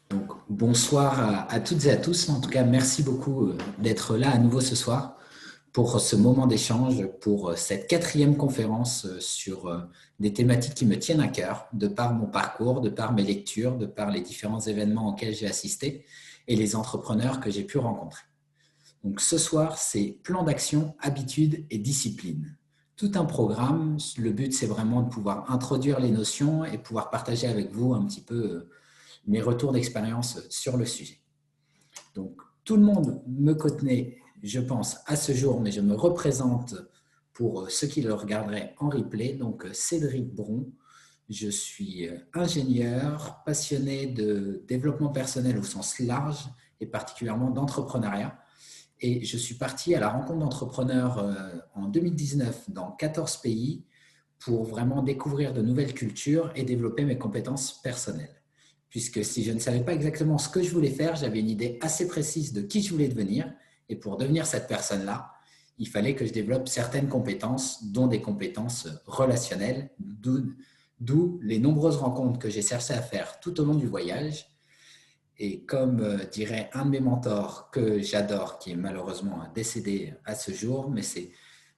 Donc, bonsoir à toutes et à tous. En tout cas, merci beaucoup d'être là à nouveau ce soir pour ce moment d'échange, pour cette quatrième conférence sur des thématiques qui me tiennent à cœur, de par mon parcours, de par mes lectures, de par les différents événements auxquels j'ai assisté et les entrepreneurs que j'ai pu rencontrer. Donc, ce soir, c'est plan d'action, habitudes et discipline. Tout un programme. Le but, c'est vraiment de pouvoir introduire les notions et pouvoir partager avec vous un petit peu mes retours d'expérience sur le sujet. Donc, tout le monde me connaît, je pense, à ce jour, mais je me représente pour ceux qui le regarderaient en replay. Donc, Cédric Bron, je suis ingénieur, passionné de développement personnel au sens large et particulièrement d'entrepreneuriat. Et je suis parti à la rencontre d'entrepreneurs en 2019 dans 14 pays pour vraiment découvrir de nouvelles cultures et développer mes compétences personnelles. Puisque si je ne savais pas exactement ce que je voulais faire, j'avais une idée assez précise de qui je voulais devenir. Et pour devenir cette personne-là, il fallait que je développe certaines compétences, dont des compétences relationnelles, d'où les nombreuses rencontres que j'ai cherché à faire tout au long du voyage. Et comme dirait un de mes mentors que j'adore, qui est malheureusement décédé à ce jour, mais c'est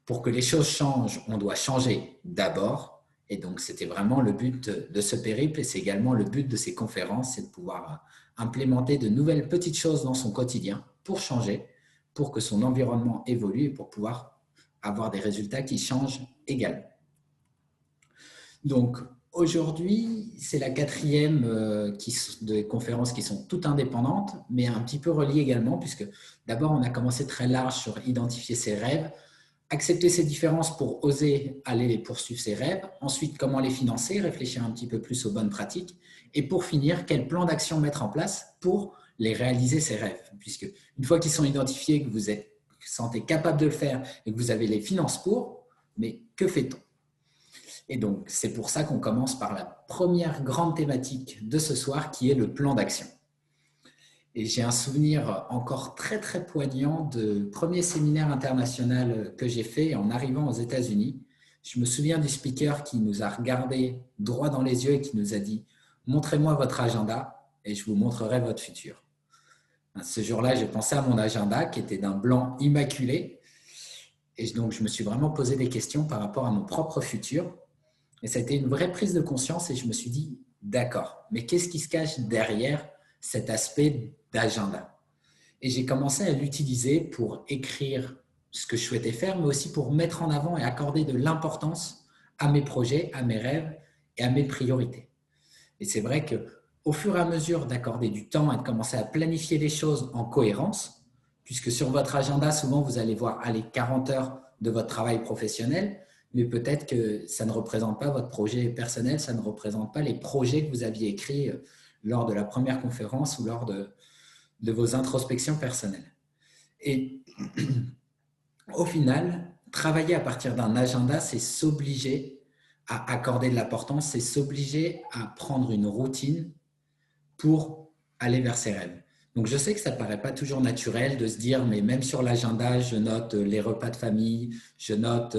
pour que les choses changent, on doit changer d'abord. Et donc, c'était vraiment le but de ce périple et c'est également le but de ces conférences, c'est de pouvoir implémenter de nouvelles petites choses dans son quotidien pour changer, pour que son environnement évolue et pour pouvoir avoir des résultats qui changent également. Donc, aujourd'hui, c'est la quatrième des conférences qui sont toutes indépendantes, mais un petit peu reliées également, puisque d'abord, on a commencé très large sur identifier ses rêves, accepter ses différences pour oser aller poursuivre ses rêves, ensuite comment les financer, réfléchir un petit peu plus aux bonnes pratiques, et pour finir, quel plan d'action mettre en place pour les réaliser ces rêves, puisque une fois qu'ils sont identifiés, que vous êtes sentez capable de le faire et que vous avez les finances pour, mais que fait-on? Et donc, c'est pour ça qu'on commence par la première grande thématique de ce soir, qui est le plan d'action. Et j'ai un souvenir encore très, très poignant de premier séminaire international que j'ai fait en arrivant aux États-Unis. Je me souviens du speaker qui nous a regardé droit dans les yeux et qui nous a dit « Montrez-moi votre agenda et je vous montrerai votre futur ». Ce jour-là, j'ai pensé à mon agenda qui était d'un blanc immaculé. Et donc, je me suis vraiment posé des questions par rapport à mon propre futur. Et ça a été une vraie prise de conscience et je me suis dit, d'accord, mais qu'est-ce qui se cache derrière cet aspect d'agenda? Et j'ai commencé à l'utiliser pour écrire ce que je souhaitais faire, mais aussi pour mettre en avant et accorder de l'importance à mes projets, à mes rêves et à mes priorités. Et c'est vrai qu'au fur et à mesure d'accorder du temps et de commencer à planifier les choses en cohérence, puisque sur votre agenda, souvent, vous allez voir aller 40 heures de votre travail professionnel, mais peut-être que ça ne représente pas votre projet personnel, ça ne représente pas les projets que vous aviez écrits lors de la première conférence ou lors de vos introspections personnelles. Et au final, travailler à partir d'un agenda, c'est s'obliger à accorder de l'importance, c'est s'obliger à prendre une routine pour aller vers ses rêves. Donc, je sais que ça ne paraît pas toujours naturel de se dire, mais même sur l'agenda, je note les repas de famille, je note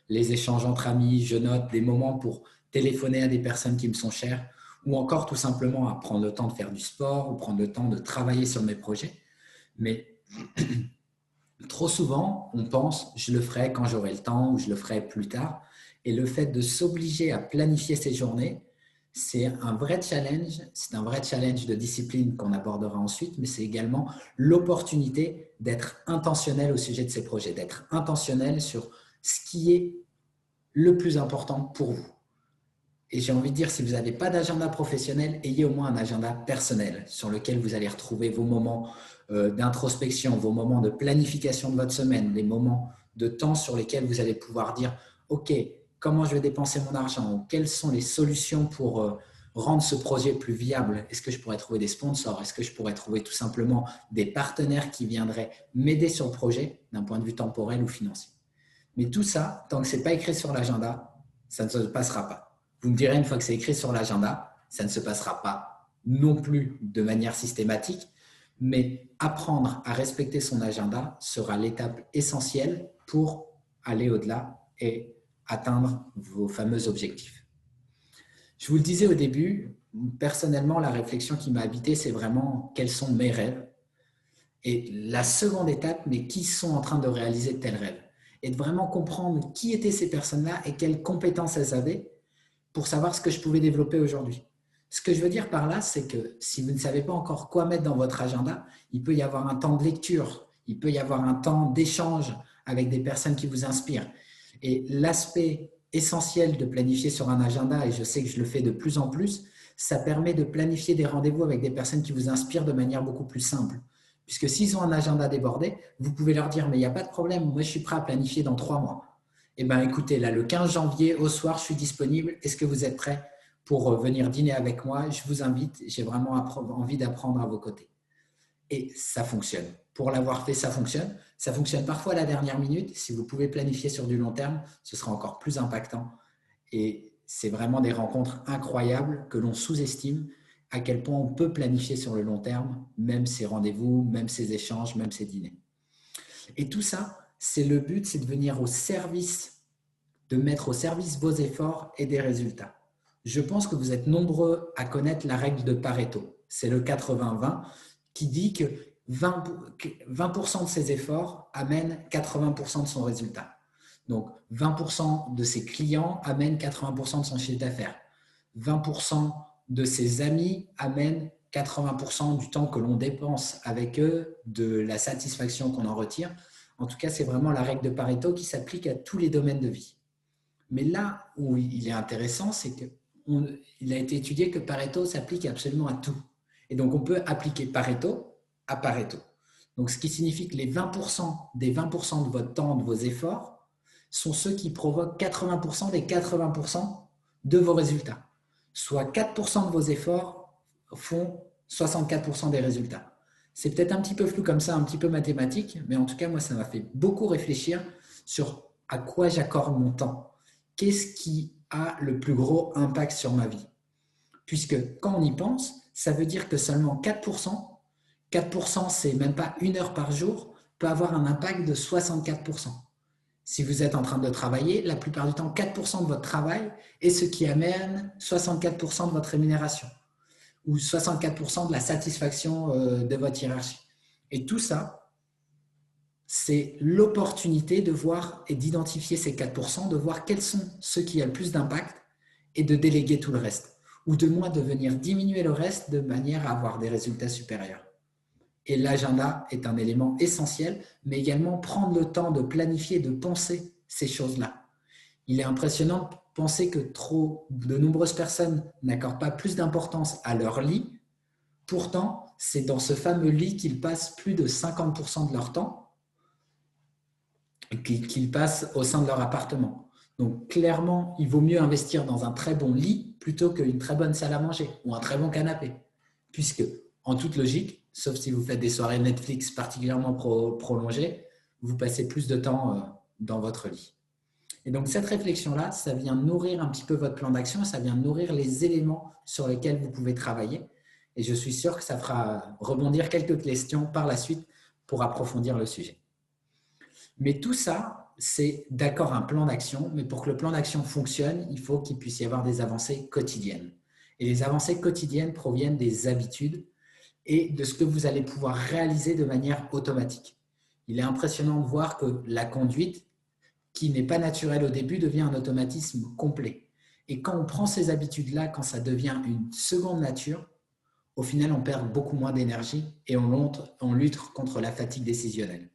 les échanges entre amis, je note des moments pour téléphoner à des personnes qui me sont chères, ou encore tout simplement à prendre le temps de faire du sport ou prendre le temps de travailler sur mes projets. Mais trop souvent, on pense « je le ferai quand j'aurai le temps » ou « je le ferai plus tard ». Et le fait de s'obliger à planifier ses journées, c'est un vrai challenge. C'est un vrai challenge de discipline qu'on abordera ensuite, mais c'est également l'opportunité d'être intentionnel au sujet de ces projets, d'être intentionnel sur ce qui est le plus important pour vous. Et j'ai envie de dire, si vous n'avez pas d'agenda professionnel, ayez au moins un agenda personnel sur lequel vous allez retrouver vos moments d'introspection, vos moments de planification de votre semaine, les moments de temps sur lesquels vous allez pouvoir dire « Ok, comment je vais dépenser mon argent? Quelles sont les solutions pour rendre ce projet plus viable? Est-ce que je pourrais trouver des sponsors? Est-ce que je pourrais trouver tout simplement des partenaires qui viendraient m'aider sur le projet d'un point de vue temporel ou financier ?» Mais tout ça, tant que ce n'est pas écrit sur l'agenda, ça ne se passera pas. Vous me direz, une fois que c'est écrit sur l'agenda, ça ne se passera pas non plus de manière systématique, mais apprendre à respecter son agenda sera l'étape essentielle pour aller au-delà et atteindre vos fameux objectifs. Je vous le disais au début, personnellement, la réflexion qui m'a habité, c'est vraiment quels sont mes rêves. Et la seconde étape, mais qui sont en train de réaliser de tels rêves. Et de vraiment comprendre qui étaient ces personnes-là et quelles compétences elles avaient pour savoir ce que je pouvais développer aujourd'hui. Ce que je veux dire par là, c'est que si vous ne savez pas encore quoi mettre dans votre agenda, il peut y avoir un temps de lecture, il peut y avoir un temps d'échange avec des personnes qui vous inspirent. Et l'aspect essentiel de planifier sur un agenda, et je sais que je le fais de plus en plus, ça permet de planifier des rendez-vous avec des personnes qui vous inspirent de manière beaucoup plus simple. Puisque s'ils ont un agenda débordé, vous pouvez leur dire « mais il n'y a pas de problème, moi je suis prêt à planifier dans 3 mois ». Eh bien écoutez, là le 15 janvier au soir, je suis disponible, est-ce que vous êtes prêts pour venir dîner avec moi? Je vous invite, j'ai vraiment envie d'apprendre à vos côtés. Et ça fonctionne. Pour l'avoir fait, ça fonctionne. Ça fonctionne parfois à la dernière minute. Si vous pouvez planifier sur du long terme, ce sera encore plus impactant. Et c'est vraiment des rencontres incroyables que l'on sous-estime à quel point on peut planifier sur le long terme, même ces rendez-vous, même ces échanges, même ces dîners. Et tout ça, c'est le but, c'est de venir au service, de mettre au service vos efforts et des résultats. Je pense que vous êtes nombreux à connaître la règle de Pareto. C'est le 80-20 qui dit que 20% de ses efforts amènent 80% de son résultat. Donc, 20% de ses clients amènent 80% de son chiffre d'affaires. 20% de ses amis amènent 80% du temps que l'on dépense avec eux, de la satisfaction qu'on en retire. En tout cas, c'est vraiment la règle de Pareto qui s'applique à tous les domaines de vie. Mais là où il est intéressant, c'est qu'il a été étudié que Pareto s'applique absolument à tout. Et donc, on peut appliquer Pareto à Pareto. Donc, ce qui signifie que les 20% des 20% de votre temps, de vos efforts, sont ceux qui provoquent 80% des 80% de vos résultats. Soit 4% de vos efforts font 64% des résultats. C'est peut-être un petit peu flou comme ça, un petit peu mathématique, mais en tout cas, moi, ça m'a fait beaucoup réfléchir sur à quoi j'accorde mon temps. Qu'est-ce qui a le plus gros impact sur ma vie? Puisque quand on y pense, ça veut dire que seulement 4%, c'est même pas 1 heure par jour, peut avoir un impact de 64%. Si vous êtes en train de travailler, la plupart du temps, 4% de votre travail est ce qui amène 64% de votre rémunération ou 64% de la satisfaction de votre hiérarchie. Et tout ça, c'est l'opportunité de voir et d'identifier ces 4%, de voir quels sont ceux qui ont le plus d'impact et de déléguer tout le reste. Ou de moins de venir diminuer le reste de manière à avoir des résultats supérieurs. Et l'agenda est un élément essentiel, mais également prendre le temps de planifier, de penser ces choses-là. Il est impressionnant de penser que de nombreuses personnes n'accordent pas plus d'importance à leur lit. Pourtant, c'est dans ce fameux lit qu'ils passent plus de 50% de leur temps, qu'ils passent au sein de leur appartement. Donc clairement, il vaut mieux investir dans un très bon lit plutôt qu'une très bonne salle à manger ou un très bon canapé. Puisque, en toute logique, sauf si vous faites des soirées Netflix particulièrement prolongées, vous passez plus de temps dans votre lit. Et donc cette réflexion-là, ça vient nourrir un petit peu votre plan d'action, ça vient nourrir les éléments sur lesquels vous pouvez travailler. Et je suis sûr que ça fera rebondir quelques questions par la suite pour approfondir le sujet. Mais tout ça, c'est d'accord un plan d'action, mais pour que le plan d'action fonctionne, il faut qu'il puisse y avoir des avancées quotidiennes. Et les avancées quotidiennes proviennent des habitudes et de ce que vous allez pouvoir réaliser de manière automatique. Il est impressionnant de voir que la conduite, qui n'est pas naturelle au début, devient un automatisme complet. Et quand on prend ces habitudes-là, quand ça devient une seconde nature, au final, on perd beaucoup moins d'énergie et on lutte contre la fatigue décisionnelle.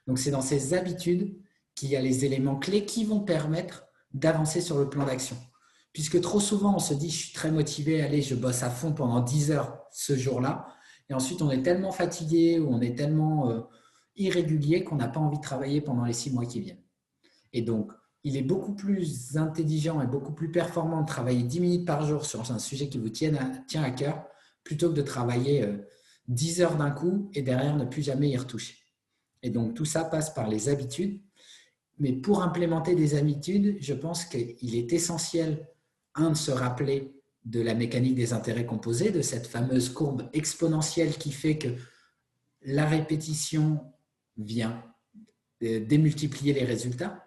Donc, c'est dans ces habitudes qu'il y a les éléments clés qui vont permettre d'avancer sur le plan d'action. Puisque trop souvent, on se dit « je suis très motivé, allez, je bosse à fond pendant 10 heures ce jour-là ». Et ensuite, on est tellement fatigué ou on est tellement irrégulier qu'on n'a pas envie de travailler pendant les 6 mois qui viennent. Et donc, il est beaucoup plus intelligent et beaucoup plus performant de travailler 10 minutes par jour sur un sujet qui vous tient à cœur plutôt que de travailler 10 heures d'un coup et derrière ne plus jamais y retoucher. Et donc, tout ça passe par les habitudes. Mais pour implémenter des habitudes, je pense qu'il est essentiel, de se rappeler de la mécanique des intérêts composés, de cette fameuse courbe exponentielle qui fait que la répétition vient démultiplier les résultats,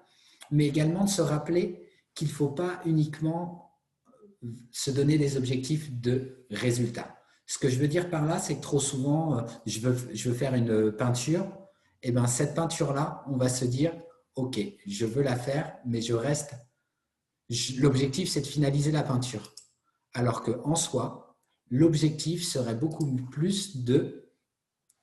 mais également de se rappeler qu'il ne faut pas uniquement se donner des objectifs de résultats. Ce que je veux dire par là, c'est que trop souvent, je veux faire une peinture. Et bien, cette peinture-là, on va se dire, OK, je veux la faire, mais je reste. L'objectif, c'est de finaliser la peinture. Alors qu'en soi, l'objectif serait beaucoup plus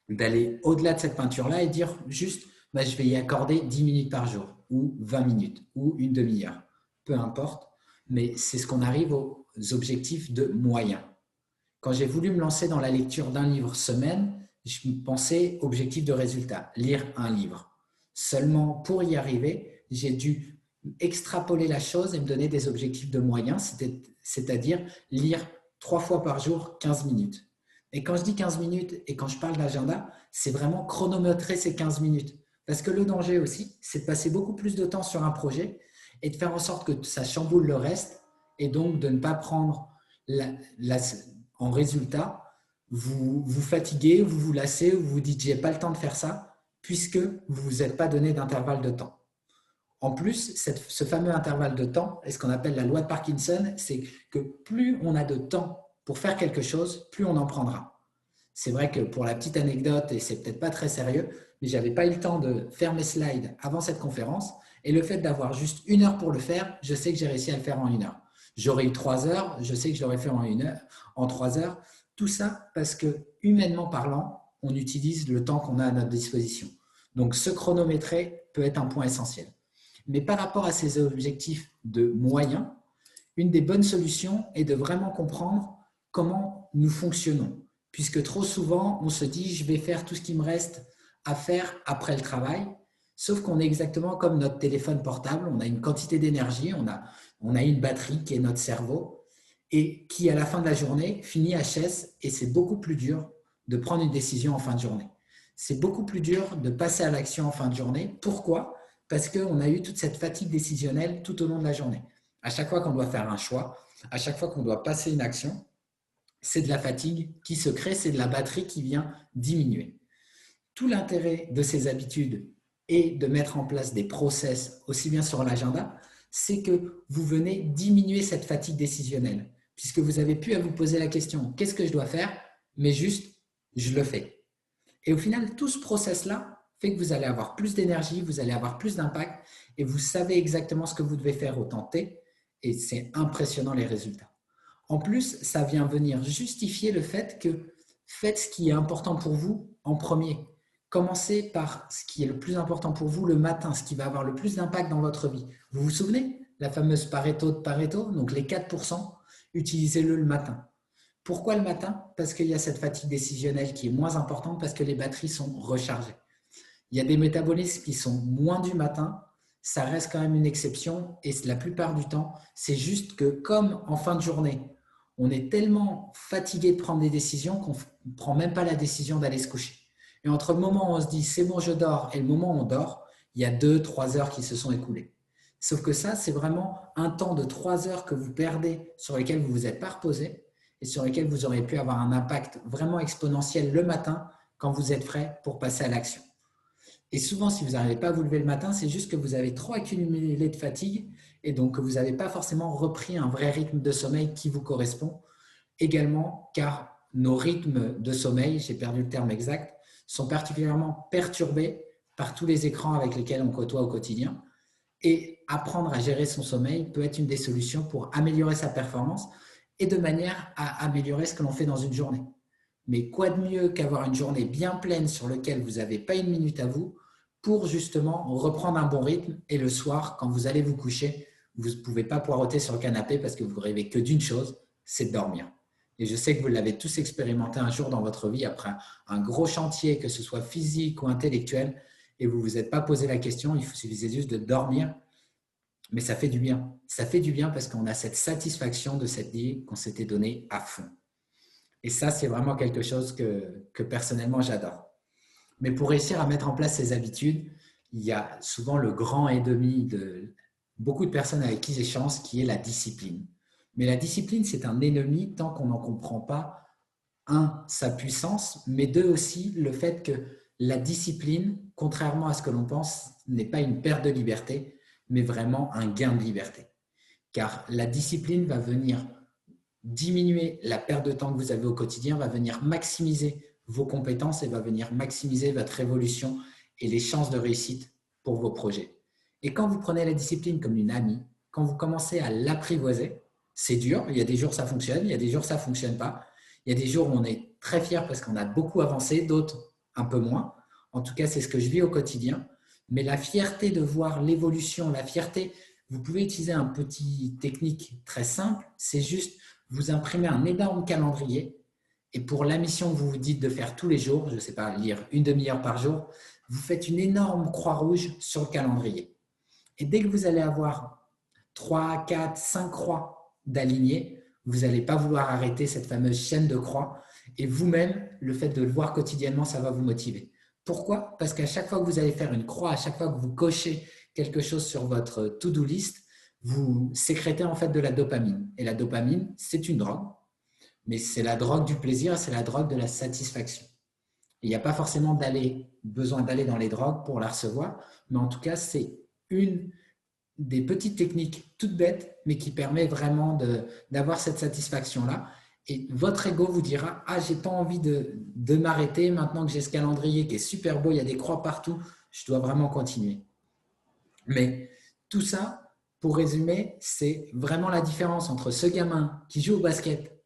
d'aller au-delà de cette peinture-là et dire juste, bah, je vais y accorder 10 minutes par jour, ou 20 minutes, ou une demi-heure. Peu importe, mais c'est ce qu'on arrive aux objectifs de moyens. Quand j'ai voulu me lancer dans la lecture d'un livre semaine, je pensais objectif de résultat, lire un livre. Seulement, pour y arriver, j'ai dû extrapoler la chose et me donner des objectifs de moyens, c'est-à-dire lire 3 fois par jour 15 minutes. Et quand je dis 15 minutes et quand je parle d'agenda, c'est vraiment chronométrer ces 15 minutes. Parce que le danger aussi, c'est de passer beaucoup plus de temps sur un projet et de faire en sorte que ça chamboule le reste et donc de ne pas prendre en résultat, vous vous fatiguez, vous vous lassez, vous vous dites j'ai pas le temps de faire ça puisque vous ne vous êtes pas donné d'intervalle de temps. En plus, ce fameux intervalle de temps, et ce qu'on appelle la loi de Parkinson, c'est que plus on a de temps pour faire quelque chose, plus on en prendra. C'est vrai que pour la petite anecdote, et c'est peut-être pas très sérieux, mais j'avais pas eu le temps de faire mes slides avant cette conférence, et le fait d'avoir juste 1 heure pour le faire, je sais que j'ai réussi à le faire en 1 heure. J'aurais eu 3 heures, je sais que je l'aurais fait en 1 heure, en 3 heures. Tout ça parce que, humainement parlant, on utilise le temps qu'on a à notre disposition. Donc, se chronométrer peut être un point essentiel. Mais par rapport à ces objectifs de moyens, une des bonnes solutions est de vraiment comprendre comment nous fonctionnons. Puisque trop souvent, on se dit, je vais faire tout ce qui me reste à faire après le travail, sauf qu'on est exactement comme notre téléphone portable, on a une quantité d'énergie, on a une batterie qui est notre cerveau, et qui, à la fin de la journée, finit HS, et c'est beaucoup plus dur de prendre une décision en fin de journée. C'est beaucoup plus dur de passer à l'action en fin de journée. Pourquoi ? Parce qu'on a eu toute cette fatigue décisionnelle tout au long de la journée. À chaque fois qu'on doit faire un choix, à chaque fois qu'on doit passer une action, c'est de la fatigue qui se crée, c'est de la batterie qui vient diminuer. Tout l'intérêt de ces habitudes et de mettre en place des process aussi bien sur l'agenda, c'est que vous venez diminuer cette fatigue décisionnelle, puisque vous avez pu à vous poser la question, qu'est-ce que je dois faire? Mais juste, je le fais. Et au final, tout ce process-là fait que vous allez avoir plus d'énergie, vous allez avoir plus d'impact et vous savez exactement ce que vous devez faire au temps T et c'est impressionnant les résultats. En plus, ça vient venir justifier le fait que faites ce qui est important pour vous en premier. Commencez par ce qui est le plus important pour vous le matin, ce qui va avoir le plus d'impact dans votre vie. Vous vous souvenez? La fameuse Pareto de Pareto, donc les 4%, utilisez-le le matin. Pourquoi le matin? Parce qu'il y a cette fatigue décisionnelle qui est moins importante parce que les batteries sont rechargées. Il y a des métabolismes qui sont moins du matin, ça reste quand même une exception et la plupart du temps, c'est juste que comme en fin de journée, on est tellement fatigué de prendre des décisions qu'on ne prend même pas la décision d'aller se coucher. Et entre le moment où on se dit c'est bon je dors et le moment où on dort, il y a 2-3 heures qui se sont écoulées. Sauf que ça, c'est vraiment un temps de 3 heures que vous perdez sur lesquels vous ne vous êtes pas reposé et sur lesquels vous auriez pu avoir un impact vraiment exponentiel le matin quand vous êtes prêt pour passer à l'action. Et souvent, si vous n'arrivez pas à vous lever le matin, c'est juste que vous avez trop accumulé de fatigue et donc que vous n'avez pas forcément repris un vrai rythme de sommeil qui vous correspond. Également, car nos rythmes de sommeil, j'ai perdu le terme exact, sont particulièrement perturbés par tous les écrans avec lesquels on côtoie au quotidien. Et apprendre à gérer son sommeil peut être une des solutions pour améliorer sa performance et de manière à améliorer ce que l'on fait dans une journée. Mais quoi de mieux qu'avoir une journée bien pleine sur laquelle vous n'avez pas une minute à vous pour justement reprendre un bon rythme et le soir, quand vous allez vous coucher, vous ne pouvez pas poireauter sur le canapé parce que vous rêvez que d'une chose, c'est de dormir. Et je sais que vous l'avez tous expérimenté un jour dans votre vie après un gros chantier, que ce soit physique ou intellectuel, et vous ne vous êtes pas posé la question, il suffisait juste de dormir. Mais ça fait du bien. Ça fait du bien parce qu'on a cette satisfaction de cette nuit qu'on s'était donnée à fond. Et ça, c'est vraiment quelque chose que personnellement, j'adore. Mais pour réussir à mettre en place ces habitudes, il y a souvent le grand ennemi de beaucoup de personnes avec qui j'échange, qui est la discipline. Mais la discipline, c'est un ennemi tant qu'on n'en comprend pas, un, sa puissance, mais deux aussi, le fait que la discipline, contrairement à ce que l'on pense, n'est pas une perte de liberté, mais vraiment un gain de liberté. Car la discipline va venir diminuer la perte de temps que vous avez au quotidien, va venir maximiser vos compétences et va venir maximiser votre évolution et les chances de réussite pour vos projets. Et quand vous prenez la discipline comme une amie, quand vous commencez à l'apprivoiser, c'est dur, il y a des jours ça fonctionne, il y a des jours ça ne fonctionne pas, il y a des jours où on est très fier parce qu'on a beaucoup avancé, d'autres un peu moins. En tout cas, c'est ce que je vis au quotidien. Mais la fierté de voir l'évolution, la fierté, vous pouvez utiliser un petit technique très simple, c'est juste vous imprimez un énorme calendrier et pour la mission que vous vous dites de faire tous les jours, je ne sais pas, lire une demi-heure par jour, vous faites une énorme croix rouge sur le calendrier. Et dès que vous allez avoir 3, 4, 5 croix d'alignées, vous n'allez pas vouloir arrêter cette fameuse chaîne de croix. Et vous-même, le fait de le voir quotidiennement, ça va vous motiver. Pourquoi? Parce qu'à chaque fois que vous allez faire une croix, à chaque fois que vous cochez quelque chose sur votre to-do list, vous sécrétez en fait de la dopamine. Et la dopamine, c'est une drogue, mais c'est la drogue du plaisir, c'est la drogue de la satisfaction. Il n'y a pas forcément besoin d'aller dans les drogues pour la recevoir, mais en tout cas, c'est une des petites techniques toutes bêtes, mais qui permet vraiment d'avoir cette satisfaction-là. Et votre ego vous dira « Ah, j'ai pas envie de m'arrêter maintenant que j'ai ce calendrier qui est super beau, il y a des croix partout, je dois vraiment continuer. » Mais tout ça, pour résumer, c'est vraiment la différence entre ce gamin qui joue au basket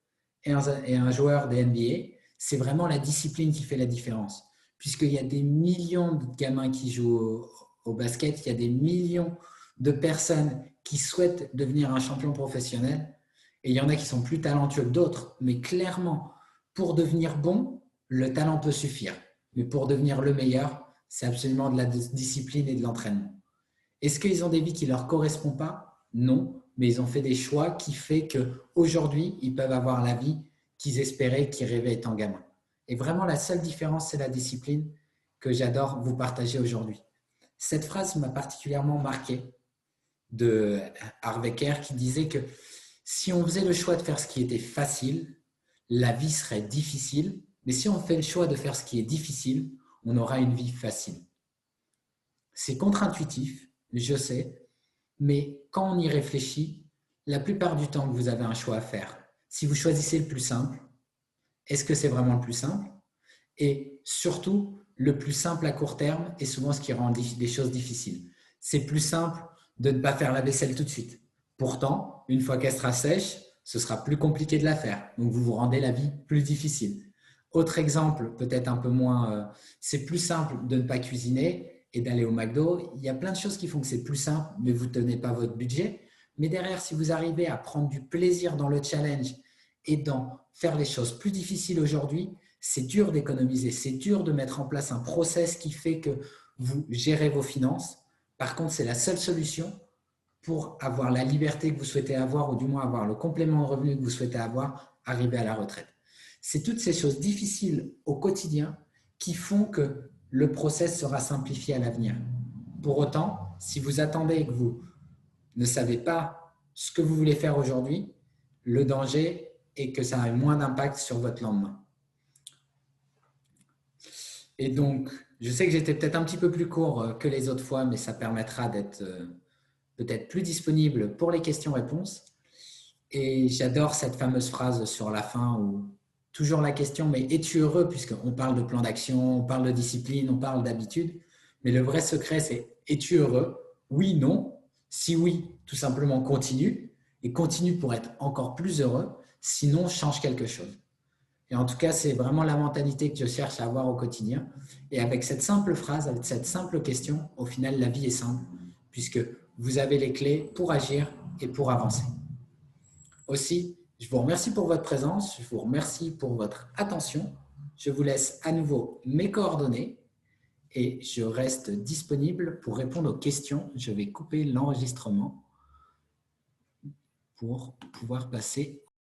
et un joueur des NBA. C'est vraiment la discipline qui fait la différence. Puisqu'il y a des millions de gamins qui jouent au basket, il y a des millions de personnes qui souhaitent devenir un champion professionnel. Et il y en a qui sont plus talentueux que d'autres. Mais clairement, pour devenir bon, le talent peut suffire. Mais pour devenir le meilleur, c'est absolument de la discipline et de l'entraînement. Est-ce qu'ils ont des vies qui ne leur correspondent pas? Non, mais ils ont fait des choix qui font qu'aujourd'hui, ils peuvent avoir la vie qu'ils espéraient, qu'ils rêvaient étant gamins. Et vraiment, la seule différence, c'est la discipline que j'adore vous partager aujourd'hui. Cette phrase m'a particulièrement marqué de Harvey Kerr qui disait que si on faisait le choix de faire ce qui était facile, la vie serait difficile, mais si on fait le choix de faire ce qui est difficile, on aura une vie facile. C'est contre-intuitif, je sais, mais quand on y réfléchit, la plupart du temps que vous avez un choix à faire, si vous choisissez le plus simple, est-ce que c'est vraiment le plus simple? Et surtout, le plus simple à court terme est souvent ce qui rend les choses difficiles. C'est plus simple de ne pas faire la vaisselle tout de suite. Pourtant, une fois qu'elle sera sèche, ce sera plus compliqué de la faire. Donc, vous vous rendez la vie plus difficile. Autre exemple, peut-être un peu moins, c'est plus simple de ne pas cuisiner et d'aller au McDo. Il y a plein de choses qui font que c'est plus simple, mais vous ne tenez pas votre budget. Mais derrière, si vous arrivez à prendre du plaisir dans le challenge et dans faire les choses plus difficiles aujourd'hui, c'est dur d'économiser, c'est dur de mettre en place un process qui fait que vous gérez vos finances. Par contre, c'est la seule solution pour avoir la liberté que vous souhaitez avoir ou du moins avoir le complément de revenu que vous souhaitez avoir, arriver à la retraite. C'est toutes ces choses difficiles au quotidien qui font que le process sera simplifié à l'avenir. Pour autant, si vous attendez et que vous ne savez pas ce que vous voulez faire aujourd'hui, le danger est que ça ait moins d'impact sur votre lendemain. Et donc, je sais que j'étais peut-être un petit peu plus court que les autres fois, mais ça permettra d'être peut-être plus disponible pour les questions-réponses. Et j'adore cette fameuse phrase sur la fin où toujours la question, mais es-tu heureux? Puisqu'on parle de plan d'action, on parle de discipline, on parle d'habitude. Mais le vrai secret, c'est es-tu heureux? Oui, non. Si oui, tout simplement continue. Et continue pour être encore plus heureux. Sinon, change quelque chose. Et en tout cas, c'est vraiment la mentalité que je cherche à avoir au quotidien. Et avec cette simple phrase, avec cette simple question, au final, la vie est simple, puisque vous avez les clés pour agir et pour avancer. Aussi, je vous remercie pour votre présence, je vous remercie pour votre attention. Je vous laisse à nouveau mes coordonnées et je reste disponible pour répondre aux questions. Je vais couper l'enregistrement pour pouvoir passer